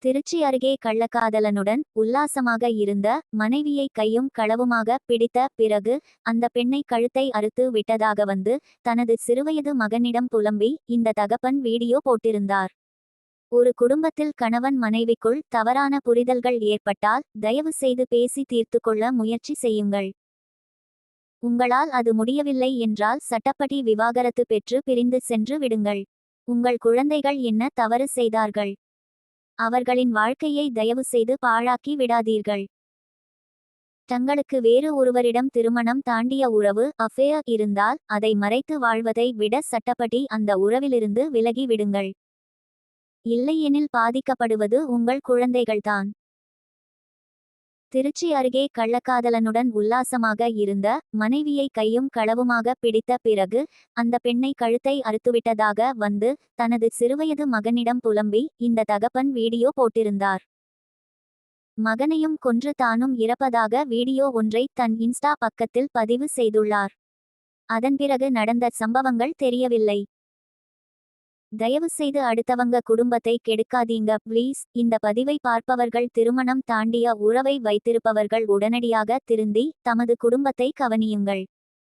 திருச்சி அருகே கள்ளக்காதலனுடன் உல்லாசமாக இருந்த மனைவியை கையும் களவுமாக பிடித்த பிறகு அந்த பெண்ணை கழுத்தை அறுத்து விட்டதாக வந்து தனது சிறுவயது மகனிடம் புலம்பி இந்த தகப்பன் வீடியோ போட்டிருந்தார். ஒரு குடும்பத்தில் கணவன் மனைவிக்குள் தவறான புரிதல்கள் ஏற்பட்டால் தயவு செய்து பேசி தீர்த்து கொள்ள முயற்சி செய்யுங்கள். உங்களால் அது முடியவில்லை என்றால் சட்டப்படி விவாகரத்து பெற்று பிரிந்து சென்று விடுங்கள். உங்கள் குழந்தைகள் என்ன தவறு செய்தார்கள்? அவர்களின் வாழ்க்கையை தயவு செய்து பாழாக்கி விடாதீர்கள். தங்களுக்கு வேறு ஒருவரிடம் திருமணம் தாண்டிய உறவு அஃபேர் இருந்தால் அதை மறைத்து வாழ்வதை விட சட்டப்படி அந்த உறவிலிருந்து விலகி விடுங்கள். இல்லையெனில் பாதிக்கப்படுவது உங்கள் குழந்தைகள்தான். திருச்சி அருகே கள்ளக்காதலனுடன் உல்லாசமாக இருந்த மனைவியை கையும் களவுமாக பிடித்த பிறகு அந்த பெண்ணை கழுத்தை அறுத்துவிட்டதாக வந்து தனது சிறுவயது மகனிடம் புலம்பி இந்த தகப்பன் வீடியோ போட்டிருந்தார். மகனையும் கொன்று தானும் இறப்பதாக வீடியோ ஒன்றை தன் இன்ஸ்டா பக்கத்தில் பதிவு செய்துள்ளார். அதன் பிறகு நடந்த சம்பவங்கள் தெரியவில்லை. தயவு செய்து அடுத்தவங்க குடும்பத்தை கெடுக்காதீங்க ப்ளீஸ். இந்த பதிவை பார்ப்பவர்கள் திருமணம் தாண்டிய உறவை வைத்திருப்பவர்கள் உடனடியாக திருந்தி தமது குடும்பத்தை கவனியுங்கள்.